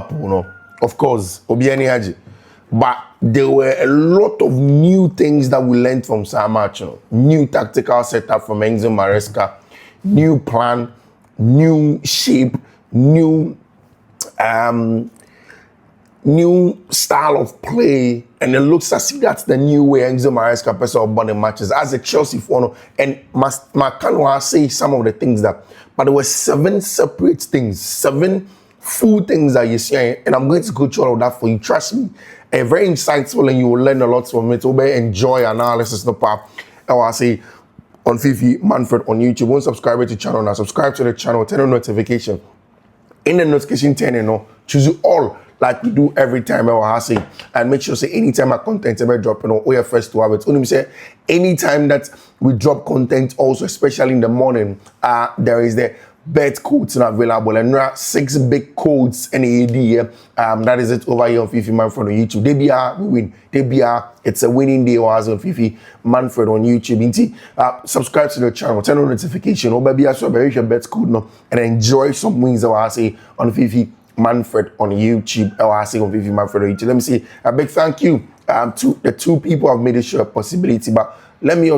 Liverpool, no, of course, Obiani Haji. But there were a lot of new things that we learned from Sam match. New tactical setup from Enzo Maresca, new plan, new shape, new style of play, and it looks as if that's the new way Enzo Maresca plays our body matches as a Chelsea fan. And Makano say some of the things that, but there were 7 separate things, 7 full things that you see, and I'm going to go through all of that for you. Trust me, very insightful, and you will learn a lot from it. Will enjoy analysis, no part. I say on Fiifi-Manfred on YouTube. Won't subscribe to the channel now. Subscribe to the channel, turn on notification. In the notification turn, choose all like we do every time I say, and make sure say anytime our content ever drop, we are first to have it. Only say anytime that we drop content, also especially in the morning, there is the bet codes available, and there are 6 big codes in the AD. That is it over here on Fiifi-Manfred on YouTube. We win. It's a winning day on Fiifi-Manfred on YouTube. Subscribe to the channel, turn on notification, or maybe also very bet code now, and enjoy some wins I say on Fiifi-Manfred on YouTube. I say on Fiifi-Manfred on YouTube. Let me say a big thank you to the 2 people who have made it show a possibility. But let me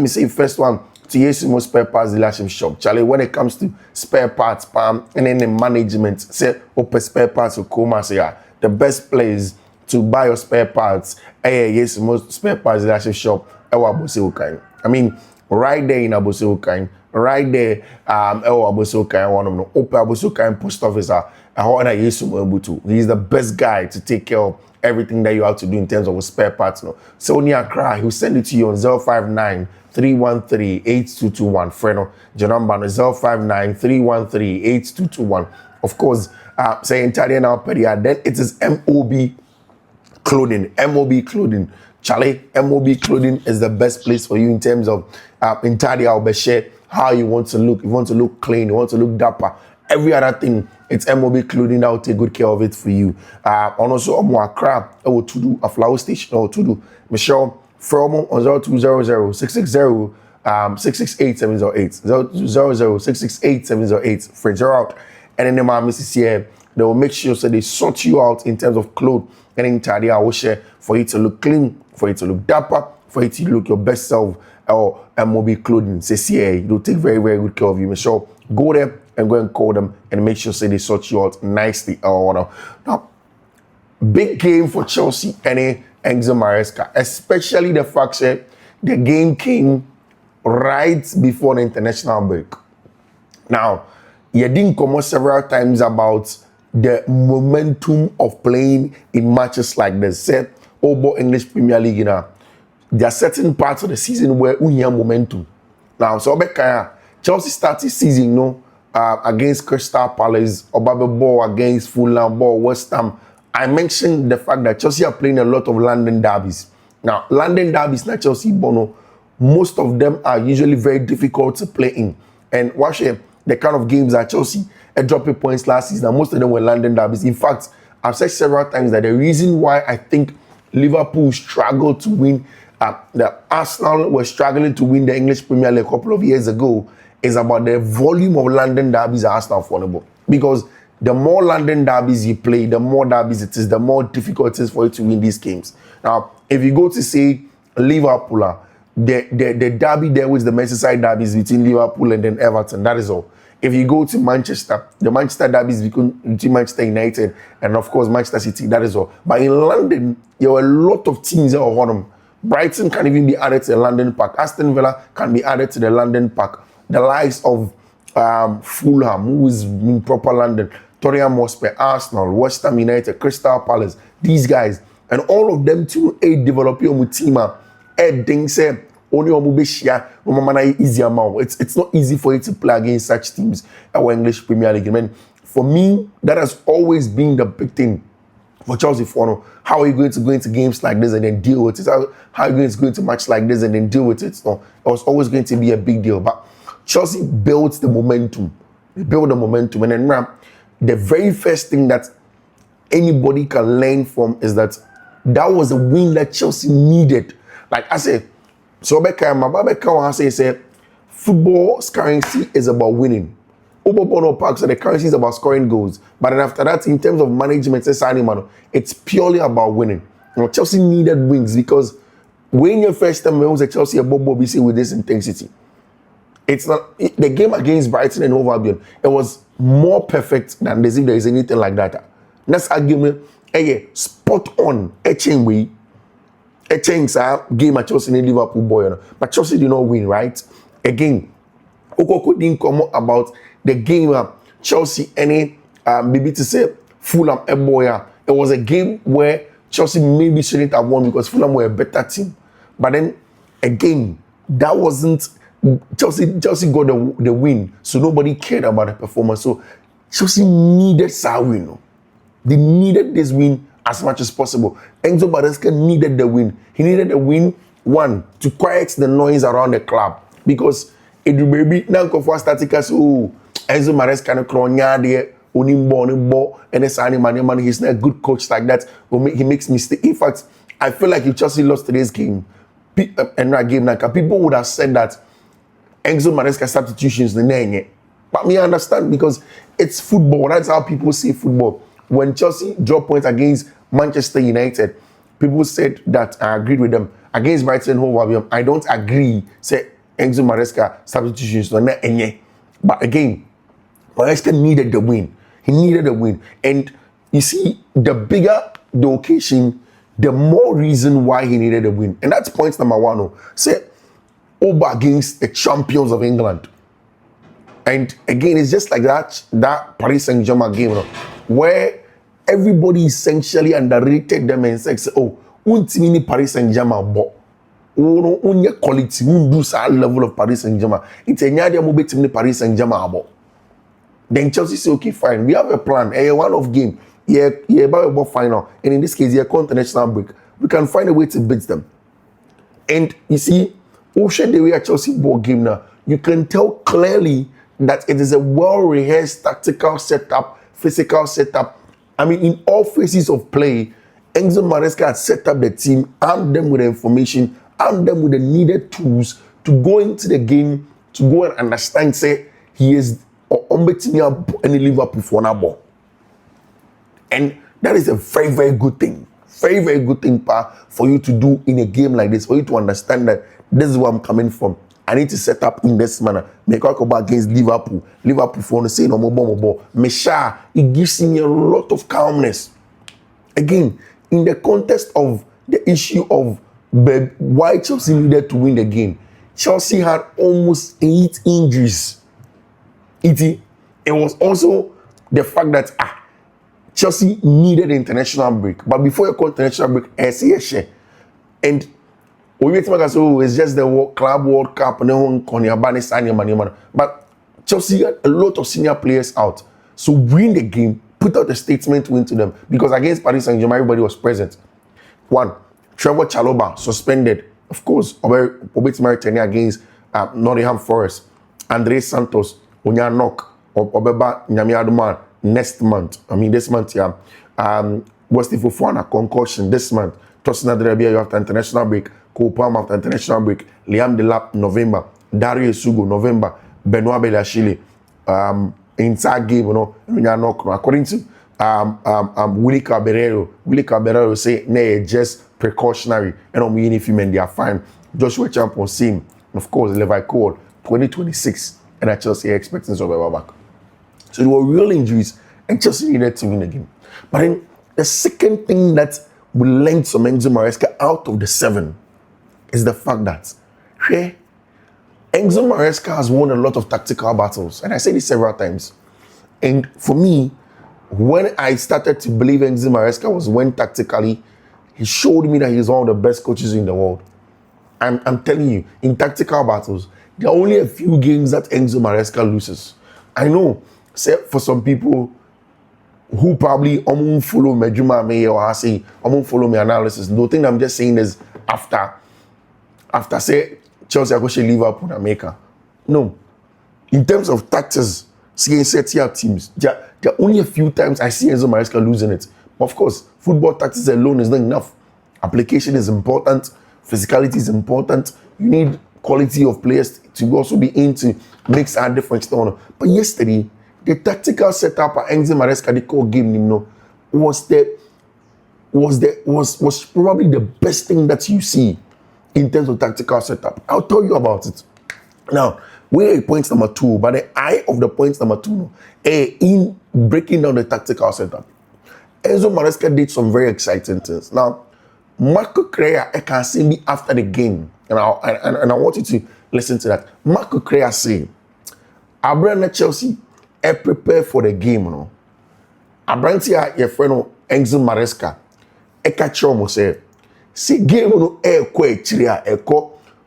say first one to Yesimo Spare Parts Dealership Shop. Charlie, when it comes to spare parts, and then the management, say open spare parts or Koma, say the best place to buy your spare parts, Yesimo Spare Parts Dealership Shop, I mean, right there in Aboseokain, right there, Aboseokain, one of them, open Aboseokain post office, he's the best guy to take care of everything that you have to do in terms of spare parts. So when you cry, he'll send it to you on 059 313 8221. Friend, your number is 059 313 8221. Of course, say entirely now, then it is MOB Clothing. MOB Clothing. Charlie, MOB Clothing is the best place for you in terms of entirely I'll share how you want to look. You want to look clean, you want to look dapper. Every other thing, it's MOB Clothing that will take good care of it for you. And also, more crap, I will to do a flower station or to do. Michelle, from on 0200 660 668 708. 0200 668 708. Friends are out. And then the man, Mrs. Here, they will make sure so they sort you out in terms of clothes and entirely I will share for you to look clean, for you to look dapper, for you to look your best self. Or MOB Clothing. Say, they'll take very, very good care of you. Michelle, go there and go and call them and make sure say they sort you out nicely. Now, big game for Chelsea and Enzo Maresca, especially the fact that the game came right before the international break. Now, you didn't come out several times about the momentum of playing in matches like this. Say, English Premier League, there are certain parts of the season where we have momentum. Now, so Chelsea started season, against Crystal Palace, ball against Fulham, ball West Ham. I mentioned the fact that Chelsea are playing a lot of London derbies. Now, London derbies, not Chelsea, Bono, most of them are usually very difficult to play in. And watch the kind of games that Chelsea dropping points last season, most of them were London derbies. In fact, I've said several times that the reason why I think Liverpool struggled to win, the Arsenal were struggling to win the English Premier League a couple of years ago, is about the volume of London derbies at Arsenal for because the more London derbies you play, the more derbies it is, the more difficult it is for you to win these games. Now, if you go to say Liverpool, the derby there was the Merseyside derbies between Liverpool and then Everton. That is all. If you go to Manchester, the Manchester derbies between Manchester United and of course Manchester City. That is all. But in London, there were a lot of teams that were on them. Brighton can even be added to the London Pack. Aston Villa can be added to the London Pack. The likes of Fulham, who is in proper London, Tottenham Hotspur, Arsenal, West Ham United, Crystal Palace, these guys, and all of them to develop your team. Say only it's not easy for you to play against such teams our English Premier League. I mean, for me, that has always been the big thing for Chelsea. How are you going to go into games like this and then deal with it? How are you going to go into match like this and then deal with it? No, it was always going to be a big deal. But Chelsea built the momentum. They built the momentum. And then the very first thing that anybody can learn from is that was a win that Chelsea needed. Like I said, so Beckham say football's currency is about winning. Obobono Park, so the currency is about scoring goals. But then after that, in terms of management, it's purely about winning. You know, Chelsea needed wins because when your first time when was a Chelsea a Bobo BC with this intensity. It's not the game against Brighton and Hove Albion. It was more perfect than as if there is anything like that. That's argument. Spot on. A change game at Chelsea in Liverpool boy. But Chelsea did not win, right? Again, Okoko didn't come up about the game Chelsea any maybe to say Fulham a boy. It was a game where Chelsea maybe shouldn't have won because Fulham were a better team. But then again, that wasn't Chelsea got the win, so nobody cared about the performance. So Chelsea needed that win. They needed this win as much as possible. Enzo Maresca needed the win. He needed the win, one, to quiet the noise around the club. Because it will be now for staticas, oh, Enzo Maresca no kronya there, onimbo, and it's man, he's not a good coach like that. He makes mistakes. In fact, I feel like if Chelsea lost today's game, and that game, like people would have said that Enzo Maresca substitutions the name. But me understand because it's football. That's how people see football. When Chelsea dropped points against Manchester United, people said that I agreed with them. Against Brighton and Hove Albion, I don't agree. Say Enzo Maresca substitutions the name. But again, Maresca needed the win. He needed the win. And you see, the bigger the occasion, the more reason why he needed a win. And that's point number one. Say, over against the champions of England. And again, it's just like that Paris Saint-Germain game, where everybody essentially underrated them and said, oh, untimini Paris Saint-Germain, but unye quality, unboost our level of Paris Saint-Germain. It's a nyadi mo betimini Paris Saint-Germain. Then Chelsea say, okay, fine, we have a plan, a one-off game. Yeah, about final, and in this case, yeah, international break. We can find a way to beat them. And you see, the way a Chelsea ball game now, you can tell clearly that it is a well-rehearsed tactical setup, physical setup. I mean, in all phases of play, Enzo Maresca had set up the team, armed them with the information, armed them with the needed tools to go into the game, to go and understand, say, he is unbeaten any Liverpool for a ball. And that is a very, very good thing. Very, very good thing, for you to do in a game like this, for you to understand that this is where I'm coming from. I need to set up in this manner. Make I go back against Liverpool. Liverpool for the say no more. Mesha, it gives me a lot of calmness. Again, in the context of the issue of why Chelsea needed to win the game, Chelsea had almost 8 injuries. It was also the fact that Chelsea needed an international break. But before you call international break, and it's just the Club World Cup but Chelsea had a lot of senior players out. So win the game, put out a statement win to them. Because against Paris Saint-Germain, everybody was present. One, Trevor Chalobah suspended. Of course, Obet Maritani against Nottingham Forest. Andre Santos, Onya Nok, Obeba Nyamiaduman next month. I mean, this month, yeah. Wesley Fofana, concussion this month. Tosin Aderabia after international break. Cole Palmer after international break. Liam Delap, November. Dario Sugo, November. Benoit Belashile. Inside game, according to Willie Caballero say, nay, just precautionary. And on Fiifi-Manfred, they are fine. Joshua Champion, same. And of course, Levi Cole, 2026. And at Chelsea, expecting some back. So there were real injuries, and Chelsea needed to win the game. But then the second thing that will lend some Enzo Maresca out of the 7 is the fact that Enzo Maresca has won a lot of tactical battles, and I say this several times. And for me, when I started to believe Enzo Maresca was when tactically, he showed me that he's one of the best coaches in the world. And I'm telling you, in tactical battles, there are only a few games that Enzo Maresca loses. I know, except for some people who probably won't follow me, or I say, won't follow my analysis. The thing I'm just saying is after say Chelsea are going to Liverpool and America. No. In terms of tactics, seeing set-tier teams, there are only a few times I see Enzo Maresca losing it. But of course, football tactics alone is not enough. Application is important. Physicality is important. You need quality of players to also be in to make a difference. But yesterday, the tactical setup at Enzo Maresca the core game, was probably the best thing that you see in terms of tactical setup. I'll tell you about it. Now, we're points number 2, but the eye of the points number 2, in breaking down the tactical setup, Enzo Maresca did some very exciting things. Now, Marco Correa, I can see me after the game, and I want you to listen to that. Marco Correa say, Abraham Chelsea, prepare for the game, Abraham, your friend Enzo Maresca, catch you say, see game no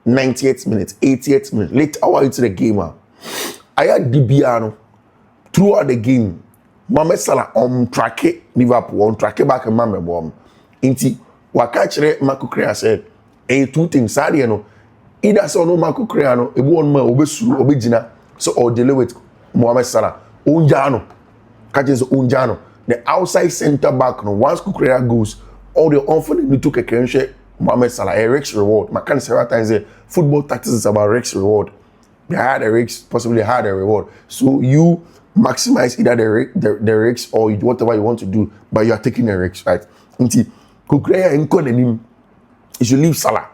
98 minutes, 88 minutes, late hour into the game. I had DBR throughout the game. Mohamed Salah on track Liverpool, on track back and Mame Bomb. Inti, wakachre Marco Correa said, two things, either so no Marco Correa, a one man, obejina, so or delay with Mohamed Salah, Unjano, catches Unjano, the outside centre back, once Correa goes, all the unfortunate you took a career. Mohamed Salah, a risk reward. My kind of several times say football tactics is about risk reward. They had a risk, possibly had a reward. So you maximize either the risk or you do whatever you want to do, but you are taking a risk, right? Until Kukurea and Kodenim, you should leave Salah.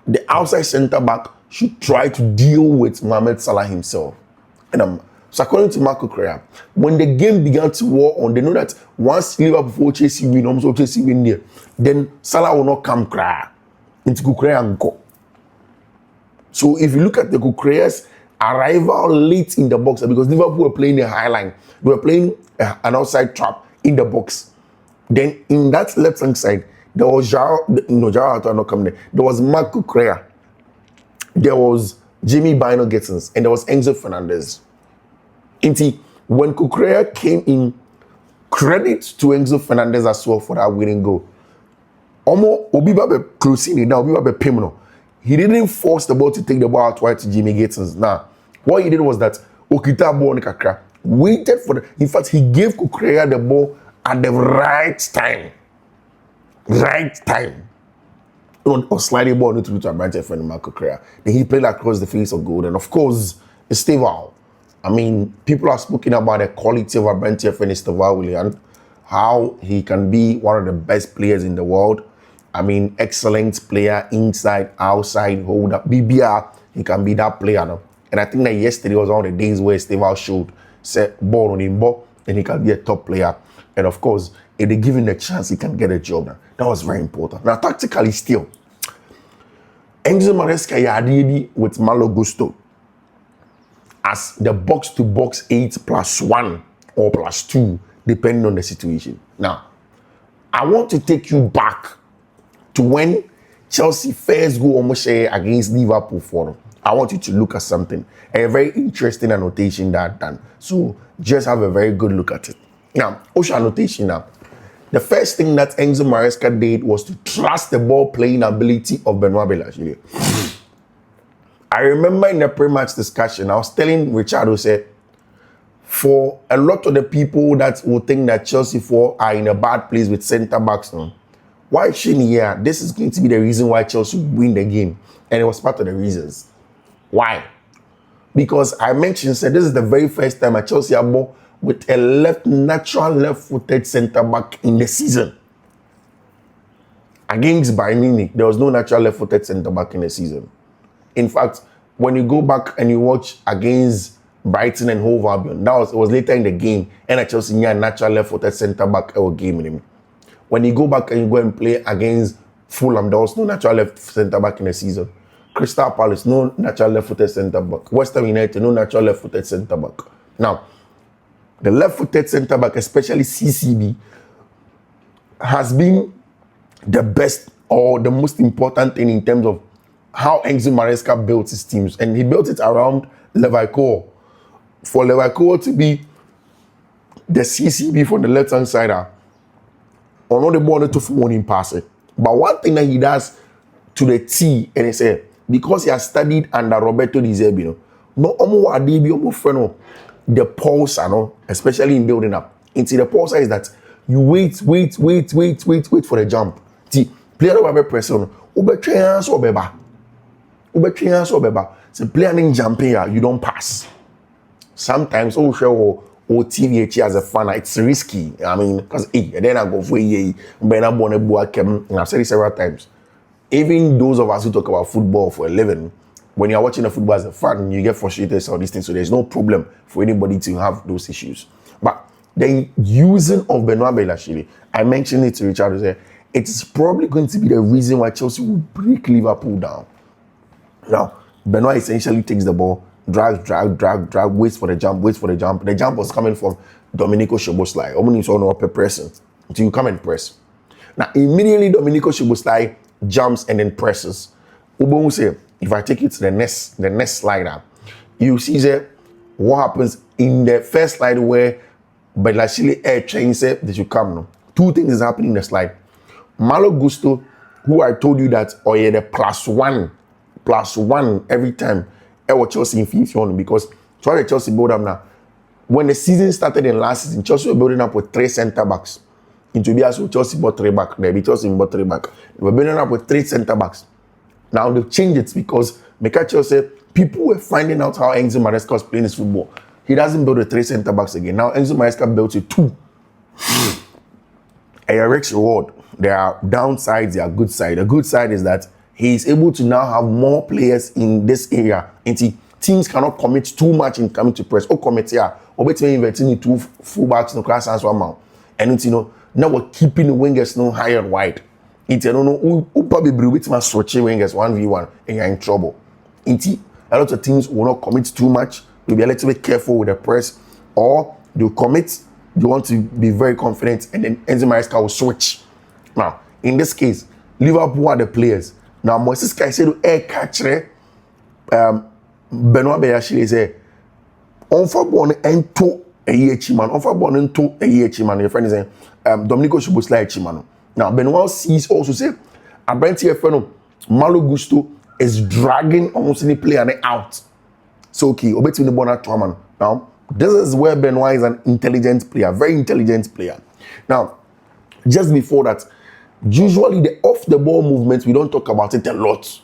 The outside centre back should try to deal with Mohamed Salah himself. And so according to Marco Correa, when the game began to war on, they know that once Liverpool chase you win, almost chase you win there, then Salah will not come cry into Correa and go. So if you look at the Correa's arrival late in the box, because Liverpool were playing a high line, they were playing an outside trap in the box. Then in that left hand side, there was Joao not coming there. There was Marco Correa, there was Jimmy Bino Gittins, and there was Enzo Fernandez. When Kukurea came in, credit to Enzo Fernandez as well for that winning goal. Omo Obiba be closing it now, Obiba be Pimno. He didn't force the ball to take the ball out wide to Jimmy Gittins. Now, what he did was that Okita ball Nikakra waited for in fact, he gave Kukurea the ball at the right time. Right time. Or sliding ball into a branch friend Marco Correa. Then he played across the face of goal. And of course, Estevao. I mean, people are speaking about the quality of Abrante and Estevao William, how he can be one of the best players in the world. I mean, excellent player, inside, outside, hold up, BBR, he can be that player now. And I think that yesterday was one of the days where Estevao showed, set ball on him, and he can be a top player. And of course, if they give him a chance, he can get a job now. That was very important. Now, tactically still, Enzo Maresca yadidi with Malo Gusto as the box-to-box 8+1 or +2, depending on the situation. Now, I want to take you back to when Chelsea first go almost against Liverpool for them. I want you to look at something, a very interesting annotation that done. So just have a very good look at it. Now, Osha annotation now. The first thing that Enzo Maresca did was to trust the ball playing ability of Benoit Bellachile. I remember in the pre-match discussion, I was telling Richard who said, for a lot of the people that will think that Chelsea are in a bad place with centre backs now, why shouldn't here? This is going to be the reason why Chelsea win the game. And it was part of the reasons. Why? Because I mentioned, said this is the very first time at Chelsea are ball with a natural left-footed centre back in the season. Against Bayern Munich, there was no natural left-footed centre back in the season. In fact, when you go back and you watch against Brighton and Hove Albion, it was later in the game, and at Chelsea had natural left-footed centre back our game in him. When you go back and you go and play against Fulham, there was no natural left centre back in the season. Crystal Palace, no natural left-footed centre back. West Ham United, no natural left-footed centre back. Now, the left-footed centre back, especially CCB, has been the best or the most important thing in terms of how Enzo Maresca built his teams. And he built it around Leverkusen. For Leverkusen to be the CCB from the left-hand side, or not the ball to morning passing. But one thing that he does to the T, and he said, because he has studied under Roberto Di Zerbi, the pulse, especially in building up. Into the pulse is that you wait for the jump. See, player over person, so player in jumping, you don't pass. Sometimes, or TVH as a fan, it's risky. I mean, because then I go for a Ben and I've said it several times. Even those of us who talk about football for a living, when you're watching a football as a fan, you get frustrated or these things. So there's no problem for anybody to have those issues. But the using of Benoit Badiashile, I mentioned it to Richard, it's probably going to be the reason why Chelsea will break Liverpool down. Now, Benoit essentially takes the ball, drag, waits for the jump. The jump was coming from Domenico Szoboszlai. Almost all upper pressing until you come and press. Now, immediately Domenico Szoboszlai jumps and then presses. Ubo will say, if I take it to the next slide, you see that what happens in the first slide where Badiashile air train said they should come now. Two things is happening in the slide. Malo Gusto, who I told you that, or the +1 every time I was Chelsea in Fiifi-Manfred, because try the Chelsea build up now. When the season started in last season, Chelsea were building up with 3 centre backs. In Tobias, Chelsea bought 3 back. There be Chelsea bought 3 back. They were building up with 3 centre backs. Now they've changed it because Mekacho said people were finding out how Enzo Maresca was playing his football. He doesn't build with 3 centre backs again. Now Enzo Maresca built with 2. Eric's reward. There are downsides, there are good side. The good side is that he is able to now have more players in this area. And teams cannot commit too much in coming to press. Or commit here. Or between inverting 2 fullbacks no class and 1 man. And it's, now we're keeping the wingers no higher and wide. It's, who probably bring with my switching wingers 1v1 and you're in trouble. It's, a lot of teams will not commit too much. They'll be a little bit careful with the press. Or they'll commit, they want to be very confident, and then Enzo Maresca will switch. Now, in this case, Liverpool are the players. Now, Moses Caicedo air catcher, Benoit Badiashile say, on for born into a year man, on for born into a year man. Your friend is saying, Domenico Szoboszlai Chimano. Now, Benoit sees also say, Abrante Efeno, Malo Gusto is dragging almost any player out. So, okay, obey the Bonner Traman. Now, this is where Benoit is an intelligent player, very intelligent player. Now, just before that, usually the off-the-ball movements, we don't talk about it a lot.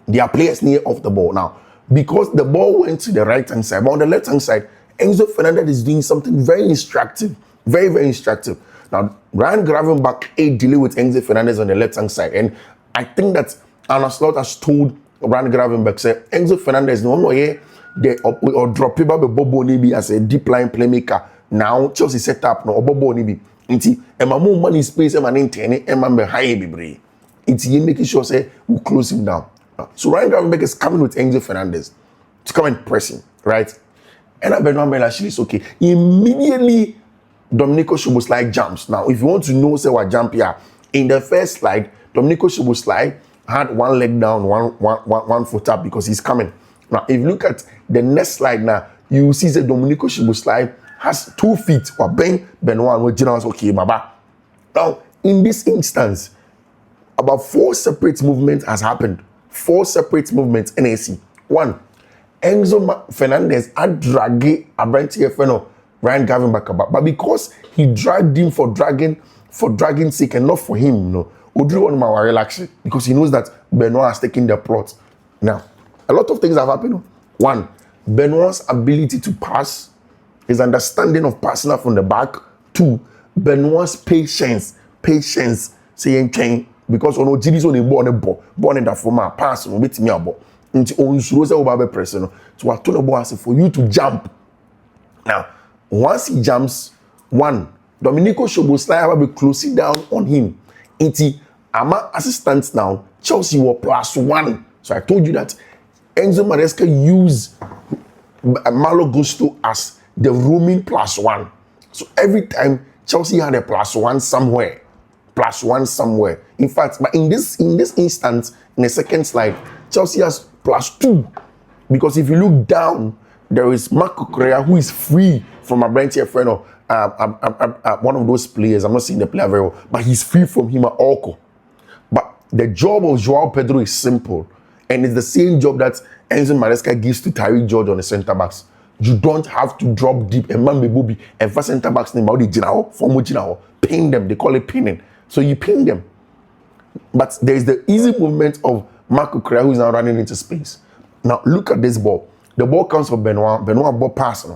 There are players near off the ball. Now, because the ball went to the right-hand side, but on the left-hand side, Enzo Fernandez is doing something very instructive. Very, very instructive. Now, Ryan Gravenberch a delay with Enzo Fernandez on the left-hand side. And I think that Arne Slot has told Ryan Gravenberch, say, Enzo Fernandez, no, or drop paper Bobo Nibi as a deep line playmaker. Now, Chelsea set up no Bobo Nibi. Emma more money space, Emma intern, Emma behind Bibre. It's making sure say we close him down. So Ryan Gravenberch is coming with Enzo Fernandez to come and press him, right? And Benoit Badiashile is okay. Immediately, Domenico Szoboszlai jumps. Now, if you want to know say what jump here, in the first slide, Domenico Szoboszlai had 1 leg down, one foot up because he's coming. Now, if you look at the next slide now, you see that Domenico Szoboszlai has 2 feet or Benoit and General's okay, Baba. Now, in this instance, about 4 separate movements has happened. 4 separate movements, NAC. 1, Enzo Fernandez had dragged Abrante Efeno, Ryan Gravenberch about, but because he dragged him for dragging sake and not for him, Udri on my relax because he knows that Benoit has taken the plot. Now, a lot of things have happened. 1, Benoit's ability to pass, his understanding of passing from the back. 2, Benoit's patience, saying chain because on Jidi's only born in the former pass on with me about into on Surosa over person. So I told the boy for you to jump. Now, once he jumps, 1, Domenico Szoboszlai will be closing down on him. Into Ama assistants now, Chelsea were +1. So I told you that Enzo Maresca used Malo Gusto as the roaming +1. So every time Chelsea had a +1 somewhere. In fact, but in this instance, in the second slide, Chelsea has +2. Because if you look down, there is Marco Correa who is free from Abrante Efeno, one of those players. I'm not seeing the player very well, but he's free from him at Orco. But the job of Joao Pedro is simple. And it's the same job that Enzo Maresca gives to Tyreek George on the centre backs. You don't have to drop deep. And man, Bobby, and first centre backs name, pin them. They call it pinning. So you pin them. But there is the easy movement of Marco Correa, who is now running into space. Now look at this ball. The ball comes from Benoit. Benoit ball pass.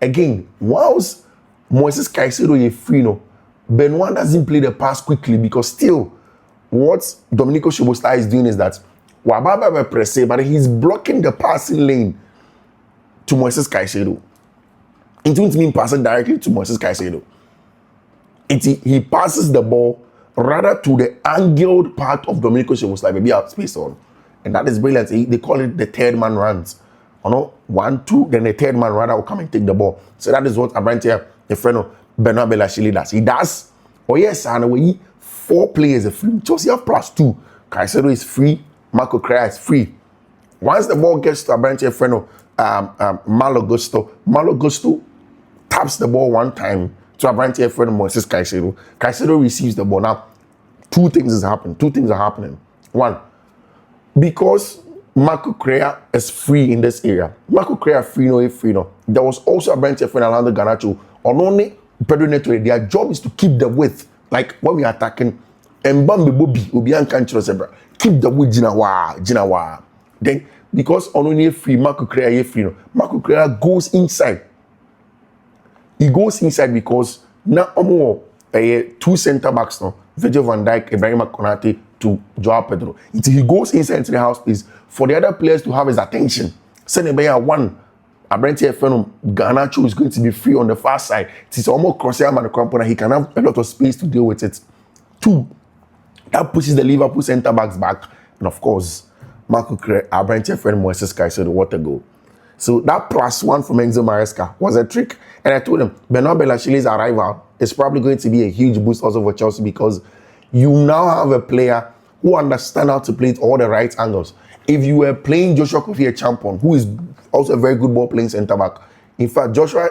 Again, whilst Moises Caicedo is free, no, Benoit doesn't play the pass quickly because still, what Domenico Szoboszlai is doing is that Wababa press, but he's blocking the passing lane to Moises Caicedo. It won't mean passing directly to Moises Caicedo. He passes the ball rather to the angled part of Domenico Szoboszlai, maybe out space on. And that is brilliant. They call it the third man runs. You know, 1, 2, then the third man rather will come and take the ball. So that is what Abrantia, the friend of Benoit Belashili does. He does. Oh yes, and we 4 players are free. Chelsea have +2. Caicedo is free. Marco Correa is free. Once the ball gets to Abrantia, friend of Malo Gusto taps the ball one time to Abrantia, friend of Moises Caicedo. Caicedo receives the ball. Now, 2 things are happening. One, because Marco Correa is free in this area. Marco Correa free no. There was also a branch of Alejandro Garnacho. On only Pedro Neto, their job is to keep the width. Like when we are attacking, Mbambe Bobi, Obian Kanchiro Zebra, keep the width, Jinawa. Then, because on only free, Marco Correa free no. Marco Correa goes inside. He goes inside because now 2 center backs now. Virgil van Dijk, Ibrahim Konate to Joao Pedro. Until he goes inside into the house space for the other players to have his attention. Senebaya 1, Abrantia Fenum, Garnacho is going to be free on the far side. It is almost crossing him and the component. He can have a lot of space to deal with it. 2, that pushes the Liverpool centre backs back. And of course, Marco Correa, Abrantia Fenum, Moises Caicedo, what a goal. So that +1 from Enzo Maresca was a trick. And I told him, Benoit Belashili's arrival is probably going to be a huge boost also for Chelsea because you now have a player who understands how to play at all the right angles. If you were playing Joshua Kofi Champon, who is also a very good ball playing centre back, in fact, Joshua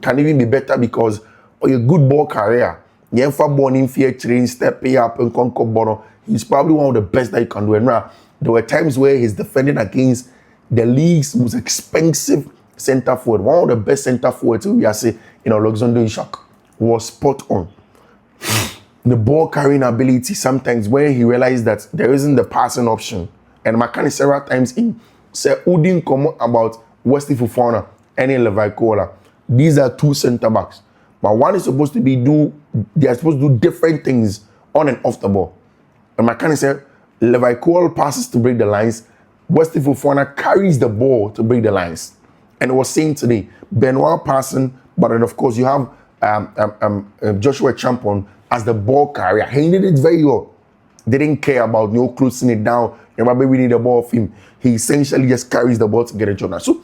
can even be better because of a good ball career. Born in fear train, stepping up and conquer ball. He's probably one of the best that you can do. And now, there were times where he's defending against the league's most expensive centre forward, one of the best centre forwards we are saying, Alexander Isak was spot on. The ball carrying ability sometimes where he realized that there isn't the passing option. And Makani several times in said Udin come about Wesley Fofana and Levi Kola. These are 2 centre backs. But one is supposed to they are supposed to do different things on and off the ball. And Makani said Levi Kola passes to break the lines. Wesley Fofana carries the ball to break the lines. And it was saying today, Benoit passing, but then of course you have Joshua Champon as the ball carrier. He did it very well. They didn't care about closing it down. Remember, we need the ball of him. He essentially just carries the ball to get a job. So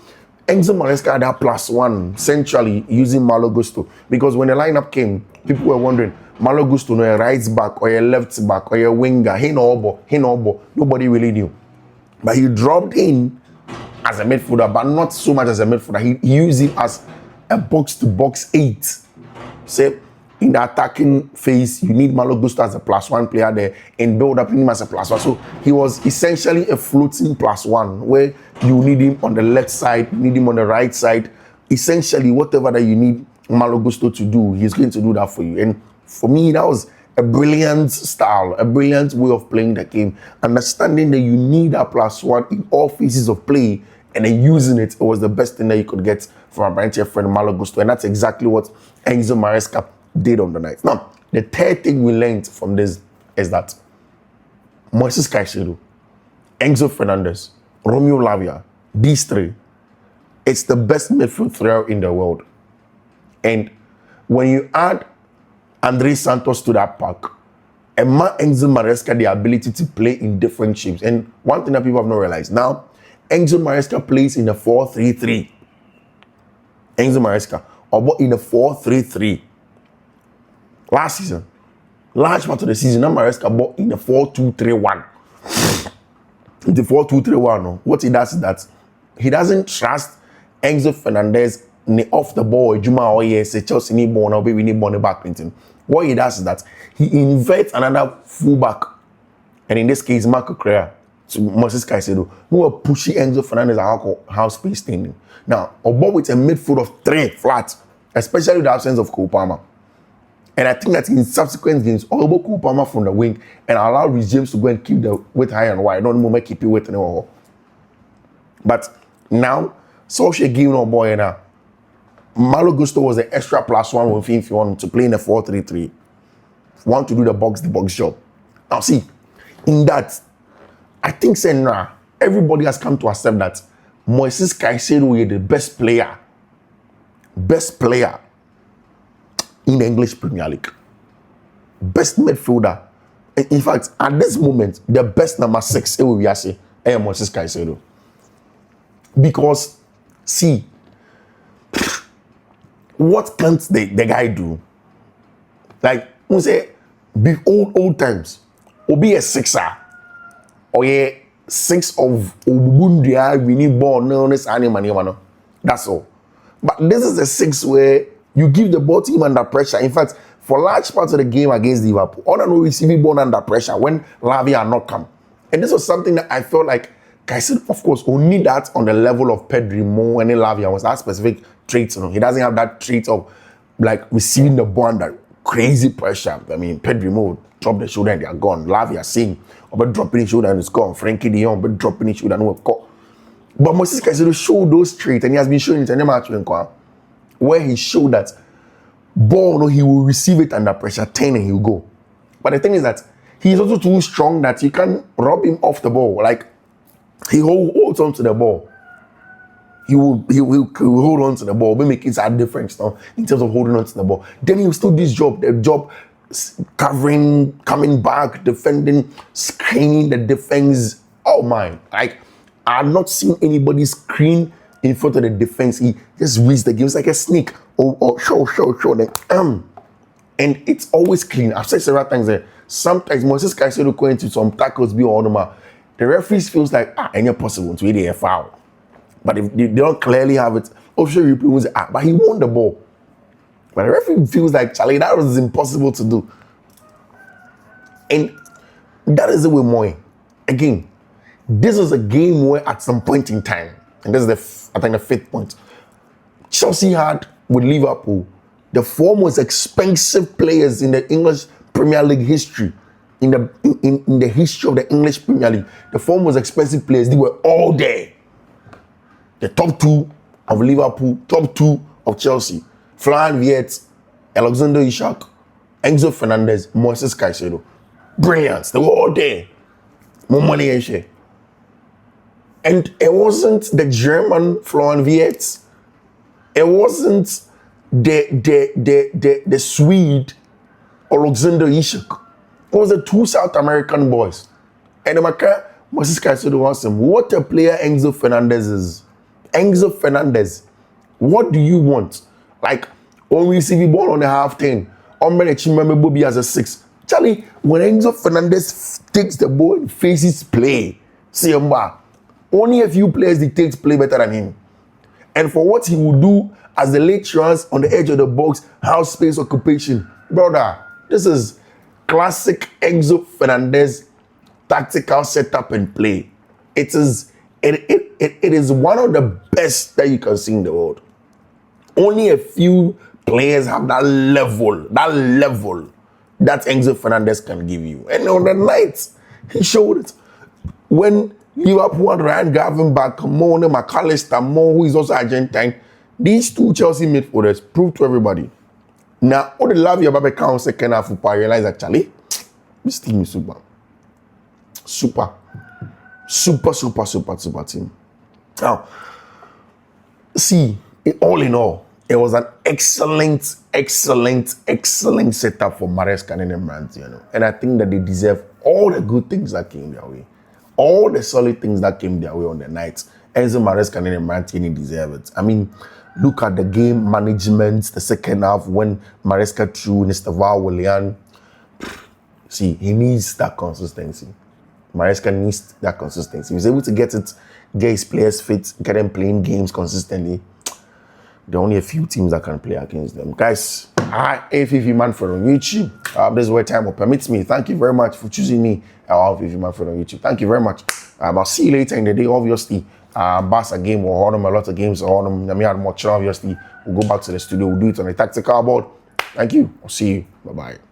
Enzo Maresca had that +1 centrally using Malo Gusto. Because when the lineup came, people were wondering, Malo Gusto, no, a right back or a left back or a winger, he no ball. Nobody really knew. But he dropped in as a midfielder, but not so much as a midfielder. He used him as a box-to-box 8. Say, in the attacking phase, you need Malo Gusto as a +1 player there and build up him as a +1. So he was essentially a floating +1 where you need him on the left side, you need him on the right side. Essentially, whatever that you need Malo Gusto to do, he's going to do that for you. And for me, that was a brilliant style, a brilliant way of playing the game. Understanding that you need a +1 in all phases of play and then using it was the best thing that you could get from a branch friend Malo Gusto. And that's exactly what Enzo Maresca did on the night. Now, the third thing we learned from this is that Moises Caicedo, Enzo Fernandez, Romeo Lavia, these 3, it's the best midfield trio in the world. And when you add Andres Santos to that pack, and Enzo Maresca the ability to play in different shapes. And one thing that people have not realized, now, Enzo Maresca plays in a 4-3-3. Enzo Maresca, or in a 4-3-3. Last season, large part of the season, Maresca bought in the 4-2-3-1. In the 4-2-3-1, no. What he does is that he doesn't trust Enzo Fernandez off the ball. Juma or yes, Chelsea need ball now, we need ball back painting. What he does is that he inverts another fullback, and in this case, Marco Correa to Moises Caicedo, who are pushing Enzo Fernandez house space standing. Now, Obo with a midfield of 3 flat, especially with the absence of Cole Palmer. And I think that in subsequent games, Obo Cole Palmer from the wing and allow Reece James to go and keep the width high and wide. Don't make keep it width anymore. But now, Solskjaer giving our boy now. Malo Gusto was the extra +1 with him if you want him to play in a 4-3-3. Want to do the box job. Now see, in that, I think saying now, everybody has come to accept that Moises Caicedo is the best player in the English Premier League. Best midfielder. In fact, at this moment, the best number 6 it will be Moises Caicedo. Because, see, what can't the guy do? Like, we say, be old times, or be a 6er, or a 6 of Ubundia, we need ball, no, that's all. But this is a 6 where you give the ball to him under pressure. In fact, for large parts of the game against Liverpool, all I know receiving ball under pressure when Lavia are not come. And this was something that I felt like Caicedo, of course, only that on the level of Pedri, Mo, and Lavia was that specific trait. He doesn't have that trait of like receiving the ball under crazy pressure. I mean, Pedri, Mo drop the shoulder and they are gone. Lavia saying, but dropping his shoulder and it's gone. Frankie de Jong, but dropping his shoulder and we're caught. But Moises Caicedo showed those traits, and he has been showing it in the match where he showed that ball, he will receive it under pressure, 10 and he'll go. But the thing is that he's also too strong that you can't rob him off the ball. Like, he holds on to the ball. He will hold on to the ball. We make it a difference now in terms of holding on to the ball. Then he'll still do the job covering, coming back, defending, screening the defense. Oh my, like, I've not seen anybody screen in front of the defense. He just reads the game. It's like a snake. Or show. Then, and it's always clean. I've said several times that sometimes Moises Caicedo going into some tackles be on the referees feels like any possible to be a foul. But if they don't clearly have it, official replay was but he won the ball. But the referee feels like Charlie, that was impossible to do. And that is the way Moy. Again, this was a game where at some point in time, and this is I think the 5th point, Chelsea had with Liverpool the 4 most expensive players in the English Premier League history. In the history of the English Premier League, the 4 most expensive players, they were all there. The top 2 of Liverpool, top 2 of Chelsea. Florian Wirtz, Alexander Isak, Enzo Fernandez, Moises Caicedo. Brilliant. They were all there. More money and share. And it wasn't the German Florian Wirtz. It wasn't the Swede Alexander Isak. It was the 2 South American boys. And the Moises Caicedo asked him, what a player Enzo Fernandez is. Enzo Fernandez, what do you want? Like, when we see the ball on the half-10, on Bobby as a 6. Charlie, when Enzo Fernandez takes the ball and faces play, see him back. Only a few players dictate play better than him. And for what he will do as the late runs on the edge of the box, house space occupation, brother, this is classic Enzo Fernandez tactical setup and play. It is one of the best that you can see in the world. Only a few players have that level that Enzo Fernandez can give you. And on the night, he showed it. When Liverpool and Ryan Gavin back, Mo, McAllister, Mo, who is also Argentine, these 2 Chelsea midfielders proved to everybody. Now, all the love you about the second half, I realize that Charlie, this team is super team. Now, see, all in all, it was an excellent setup for Maresca and Enzo. And I think that they deserve all the good things that came their way. All the solid things that came their way on the night. Enzo Maresca and Enzo deserve it. I mean, look at the game management, the second half when Maresca threw Estevao, Willian. See, he needs that consistency. Maresca needs that consistency. He's able to get his players fit, get them playing games consistently. There are only a few teams that can play against them. Guys, hi, Fiifi-Manfred on YouTube. This is where time will permit me. Thank you very much for choosing me, Fiifi-Manfred on YouTube. Thank you very much. I'll see you later in the day, obviously. Bass a game or a lot of games or obviously. We'll go back to the studio. We'll do it on a tactical board. Thank you. I'll see you. Bye-bye.